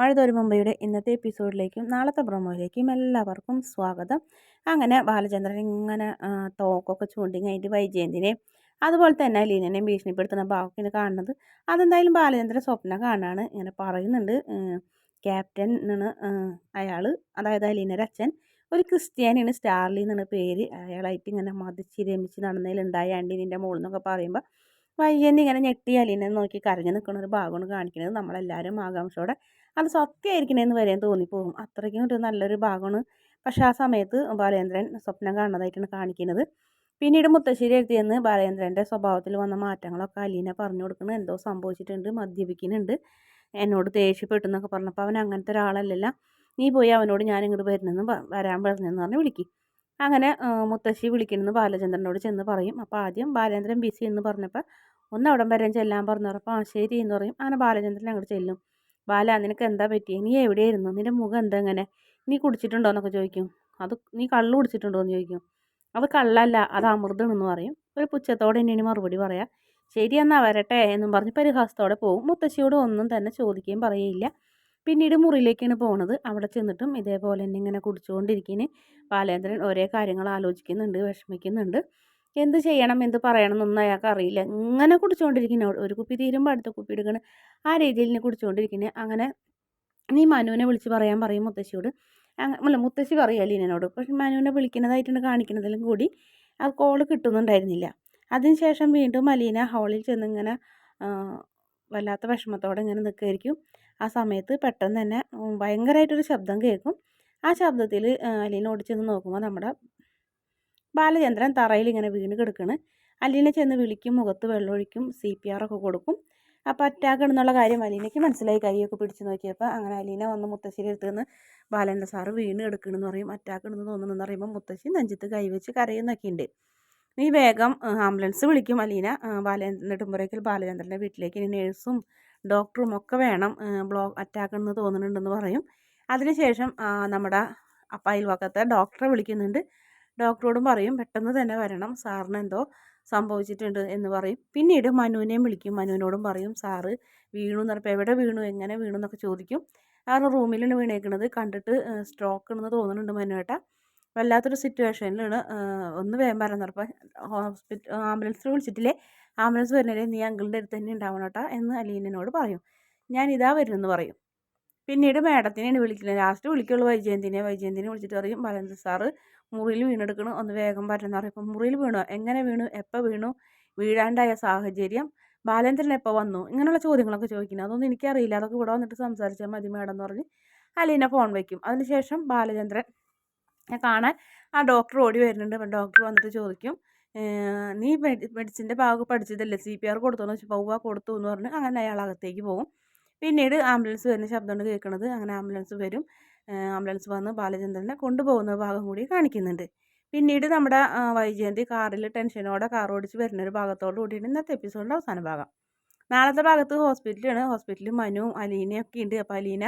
മഴതോരും മുമ്പയുടെ ഇന്നത്തെ എപ്പിസോഡിലേക്കും നാളത്തെ പ്രൊമോയിലേക്കും എല്ലാവർക്കും സ്വാഗതം. അങ്ങനെ ബാലചന്ദ്രൻ ഇങ്ങനെ തോക്കൊക്കെ ചൂണ്ടി കഴിഞ്ഞിട്ട് വൈജയന്തിനെയും അതുപോലെ തന്നെ ലീനനെയും ഭീഷണിപ്പെടുത്തുന്ന ഭാഗത്തിന് കാണുന്നത്. അതെന്തായാലും ബാലചന്ദ്രൻ സ്വപ്നം കാണാണ്. ഇങ്ങനെ പറയുന്നുണ്ട്, ക്യാപ്റ്റൻ എന്നാണ് അയാൾ, അതായത് അലീനയുടെ അച്ഛൻ ഒരു ക്രിസ്ത്യാനിയാണ്, സ്റ്റാർലി എന്നാണ് പേര്. അയാളായിട്ട് ഇങ്ങനെ മതിച്ച് രമിച്ച് നടന്നതിലുണ്ടായ ആൻറ്റീനിൻ്റെ മോൾ എന്നൊക്കെ പറയുമ്പോൾ വൈജയന്തി ഇങ്ങനെ ഞെട്ടി അലീനെ നോക്കി കരഞ്ഞു നിൽക്കുന്ന ഒരു ഭാഗമാണ് കാണിക്കുന്നത്. നമ്മളെല്ലാവരും ആകാംക്ഷയോടെ അത് സത്യമായിരിക്കണേന്ന് വരെയും തോന്നിപ്പോകും. അത്രയ്ക്കും ഒരു നല്ലൊരു ഭാഗമാണ്. പക്ഷേ ആ സമയത്ത് ബാലേന്ദ്രൻ സ്വപ്നം കാണുന്നതായിട്ടാണ് കാണിക്കുന്നത്. പിന്നീട് മുത്തശ്ശേരി എഴുതിയെന്ന് ബാലേന്ദ്രൻ്റെ സ്വഭാവത്തിൽ വന്ന മാറ്റങ്ങളൊക്കെ അലീന പറഞ്ഞു കൊടുക്കുന്നത്. എന്തോ സംഭവിച്ചിട്ടുണ്ട്, മദ്യപിക്കുന്നുണ്ട്, എന്നോട് ദേഷ്യപ്പെട്ടു എന്നൊക്കെ പറഞ്ഞപ്പോൾ അവൻ അങ്ങനത്തെ ഒരാളല്ലല്ല, നീ പോയി അവനോട് ഞാൻ ഇങ്ങോട്ട് വരുന്നെന്ന് വരാൻ പറഞ്ഞെന്ന് പറഞ്ഞ് വിളിക്കും. അങ്ങനെ മുത്തശ്ശി വിളിക്കണമെന്ന് ബാലചന്ദ്രനോട് ചെന്ന് പറയും. അപ്പോൾ ആദ്യം ബാലേന്ദ്രൻ ബിസി എന്ന് പറഞ്ഞപ്പോൾ ഒന്ന് അവിടം വരെ ചെല്ലാൻ പറഞ്ഞപ്പോൾ ശരി എന്ന് പറയും. അങ്ങനെ ബാലചന്ദ്രൻ അങ്ങോട്ട് ചെല്ലും. ബാല, നിനക്ക് എന്താ പറ്റി, നീ എവിടെയായിരുന്നു, നിൻ്റെ മുഖം എന്താ ഇങ്ങനെ, നീ കുടിച്ചിട്ടുണ്ടോ എന്നൊക്കെ ചോദിക്കും. അത് നീ കള്ള് കുടിച്ചിട്ടുണ്ടോ എന്ന് ചോദിക്കും. അത് കള്ളല്ല, അത് അമൃതമാണെന്ന് പറയും. ഒരു പുച്ഛത്തോടെ തന്നെയാണ് മറുപടി പറയാം. ശരി എന്നാൽ വരട്ടെ എന്നും പറഞ്ഞ് പരിഹാസത്തോടെ പോകും. മുത്തശ്ശിയോട് ഒന്നും തന്നെ ചോദിക്കുകയും പറയില്ല. പിന്നീട് മുറിയിലേക്കാണ് പോകുന്നത്. അവിടെ ചെന്നിട്ടും ഇതേപോലെ തന്നെ ഇങ്ങനെ കുടിച്ചുകൊണ്ടിരിക്കുന്ന ബാലേന്ദ്രൻ ഒരേ കാര്യങ്ങൾ ആലോചിക്കുന്നുണ്ട്, വിഷമിക്കുന്നുണ്ട്. എന്ത് ചെയ്യണം എന്ത് പറയണം എന്നൊന്നും അയാൾക്ക് അറിയില്ല. ഇങ്ങനെ കുടിച്ചുകൊണ്ടിരിക്കുന്ന, ഒരു കുപ്പി തീരുമ്പോൾ അടുത്ത കുപ്പി എടുക്കണം, ആ രീതിയിൽ ഇനി കുടിച്ചുകൊണ്ടിരിക്കുന്നത്. അങ്ങനെ നീ മനുവിനെ വിളിച്ച് പറയാൻ പറയും മുത്തശ്ശിയോട്. അല്ല, മുത്തശ്ശി പറയും അലീനോട്. പക്ഷെ മനുവിനെ വിളിക്കുന്നതായിട്ടാണ് കാണിക്കുന്നതിലും കൂടി ആ കോള് കിട്ടുന്നുണ്ടായിരുന്നില്ല. അതിനുശേഷം വീണ്ടും അലീന ഹാളിൽ ചെന്ന് ഇങ്ങനെ വല്ലാത്ത വിഷമത്തോടെ ഇങ്ങനെ നിൽക്കുമായിരിക്കും. ആ സമയത്ത് പെട്ടെന്ന് തന്നെ ഭയങ്കരമായിട്ടൊരു ശബ്ദം കേൾക്കും. ആ ശബ്ദത്തിൽ അലീന ഓടി ചെന്ന് നോക്കുമ്പോൾ നമ്മുടെ ബാലചന്ദ്രൻ തറയിൽ ഇങ്ങനെ വീണ് കിടക്കണ്. അലീന ചെന്ന് വിളിക്കും, മുഖത്ത് വെള്ളമൊഴിക്കും, CPR ഒക്കെ കൊടുക്കും. അപ്പോൾ അറ്റാക്ക് എന്നുള്ള കാര്യം അലീനയ്ക്ക് മനസ്സിലായി. കൈയൊക്കെ പിടിച്ച് നോക്കിയപ്പോൾ അങ്ങനെ അലീന വന്ന് മുത്തശ്ശിയുടെ അടുത്ത് നിന്ന് ബാലേന്ദ്രൻ സാറ് വീണ് കിടക്കണമെന്ന് പറയും. അറ്റാക്ക് ഉണ്ടെന്ന് തോന്നുന്നെന്ന് പറയുമ്പോൾ മുത്തശ്ശി നെഞ്ചത്ത് കൈവച്ച് കരയുന്നൊക്കെ ഉണ്ട്. നീ വേഗം ആംബുലൻസ് വിളിക്കും അലീന. നെടുമ്പുരയ്ക്കൽ ബാലചന്ദ്രൻ്റെ വീട്ടിലേക്ക് ഇനി നേഴ്സും ഡോക്ടറും ഒക്കെ വേണം, അറ്റാക്ക് ഉണ്ടെന്ന് തോന്നുന്നുണ്ടെന്ന് പറയും. അതിനുശേഷം നമ്മുടെ അയൽവക്കത്തെ ഡോക്ടറെ വിളിക്കുന്നുണ്ട്. ഡോക്ടറോടും പറയും പെട്ടെന്ന് തന്നെ വരണം, സാറിന് എന്തോ സംഭവിച്ചിട്ടുണ്ട് എന്ന് പറയും. പിന്നീട് മനുവിനെയും വിളിക്കും. മനുവിനോടും പറയും സാറ് വീണു എന്ന് പറഞ്ഞപ്പോൾ എവിടെ വീണു, എങ്ങനെ വീണു എന്നൊക്കെ ചോദിക്കും. കാരണം റൂമിലാണ് വീണേക്കുന്നത്, കണ്ടിട്ട് സ്ട്രോക്ക് ഉണ്ടെന്ന് തോന്നുന്നുണ്ട് മനുവേട്ട, വല്ലാത്തൊരു സിറ്റുവേഷനിലാണ്, ഒന്ന് വേഗം പറഞ്ഞ് പറഞ്ഞപ്പോൾ ആംബുലൻസിൽ വിളിച്ചിട്ടില്ലേ, ആംബുലൻസ് വരുന്നില്ലേ, നീ അങ്കിളിൻ്റെ അടുത്ത് തന്നെ ഉണ്ടാവണം കേട്ടോ എന്ന് അലീനോട് പറയും. ഞാൻ ഇതാ വരുന്നെന്ന് പറയും. പിന്നീട് മാഡത്തിനെയാണ് വിളിക്കുന്നത്. ലാസ്റ്റ് വിളിക്കുള്ളൂ വൈജയന്തിനെ വിളിച്ചിട്ട് പറയും ബാലചന്ദ്രൻ സാറ് മുറിയിൽ വീണെടുക്കണം, ഒന്ന് വേഗം പറ്റുന്ന പറയും. ഇപ്പം മുറിയിൽ വീണോ, എങ്ങനെ വീണു, എപ്പോൾ വീണു, വീഴാണ്ടായ സാഹചര്യം, ബാലേന്ദ്രൻ എപ്പോൾ വന്നു, ഇങ്ങനെയുള്ള ചോദ്യങ്ങളൊക്കെ ചോദിക്കുന്നത്. അതൊന്നും എനിക്കറിയില്ല, അതൊക്കെ ഇവിടെ വന്നിട്ട് സംസാരിച്ചാൽ മതി മാഡം എന്ന് പറഞ്ഞ് അലീന ഫോൺ വയ്ക്കും. അതിനുശേഷം ബാലചന്ദ്രൻ കാണാൻ ആ ഡോക്ടർ ഓടി വരുന്നുണ്ട്. അപ്പം ഡോക്ടർ വന്നിട്ട് ചോദിക്കും, നീ മെഡിസിൻ്റെ ഭാഗം പഠിച്ചതല്ലേ, CPR കൊടുത്തോന്ന് വെച്ചാൽ കൊടുത്തു എന്ന് പറഞ്ഞ് അങ്ങനെ അയാൾ അകത്തേക്ക് പോകും. പിന്നീട് ആംബുലൻസ് വരുന്ന ശബ്ദമാണ് കേൾക്കുന്നത്. അങ്ങനെ ആംബുലൻസ് വരും. ആംബുലൻസ് വന്ന് ബാലചന്ദ്രനെ കൊണ്ടുപോകുന്ന ഭാഗം കൂടി കാണിക്കുന്നുണ്ട്. പിന്നീട് നമ്മുടെ വൈജയന്തി കാറിൽ ടെൻഷനോടെ കാർ ഓടിച്ച് വരുന്ന ഒരു ഭാഗത്തോട് കൂടിയാണ് ഇന്നത്തെ എപ്പിസോഡിൻ്റെ അവസാന ഭാഗം. നാളത്തെ ഭാഗത്ത് ഹോസ്പിറ്റലാണ്. ഹോസ്പിറ്റലിൽ മനു അലീനയൊക്കെ ഉണ്ട്. അപ്പോൾ അലീന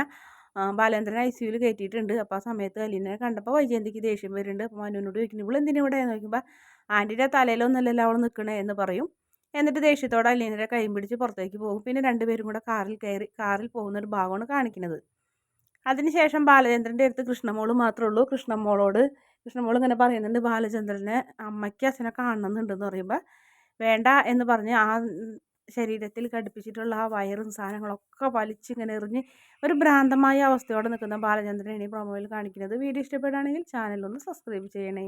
ബാലേന്ദ്രൻ ICUവിൽ കയറ്റിയിട്ടുണ്ട്. അപ്പോൾ ആ സമയത്ത് അലീനയെ കണ്ടപ്പോൾ വൈജയന്തിക്ക് ദേഷ്യം വരുന്നുണ്ട്. അപ്പോൾ മനുവിനോട് ചോദിക്കുന്നു, ഇവിടെ എന്തിനാ ഇവിടെ നോക്കുമ്പോൾ ആൻറ്റിയുടെ തലയിലൊന്നുമല്ലല്ലോ അവൾ നിൽക്കണേ എന്ന് പറയും. എന്നിട്ട് ദേഷ്യത്തോടെ അലീനയുടെ കൈയും പിടിച്ച് പുറത്തേക്ക് പോകും. പിന്നെ രണ്ടുപേരും കൂടെ കാറിൽ പോകുന്ന ഒരു ഭാഗമാണ് കാണിക്കുന്നത്. അതിനുശേഷം ബാലചന്ദ്രൻ്റെ അടുത്ത് കൃഷ്ണമോൾ മാത്രമേ ഉള്ളൂ. കൃഷ്ണമോൾ ഇങ്ങനെ പറയുന്നുണ്ട്, ബാലചന്ദ്രനെ അമ്മയ്ക്ക് അച്ഛനെ കാണണമെന്നുണ്ടെന്ന് പറയുമ്പോൾ വേണ്ട എന്ന് പറഞ്ഞ് ആ ശരീരത്തിൽ ഘടിപ്പിച്ചിട്ടുള്ള ആ വയറും സാധനങ്ങളൊക്കെ വലിച്ചിങ്ങനെ എറിഞ്ഞ് ഒരു ഭ്രാന്തമായ അവസ്ഥയോടെ നിൽക്കുന്ന ബാലചന്ദ്രനെ പ്രൊമോയിൽ കാണിക്കുന്നത്. വീഡിയോ ഇഷ്ടപ്പെടുകയാണെങ്കിൽ ചാനലൊന്ന് സബ്സ്ക്രൈബ് ചെയ്യണേ.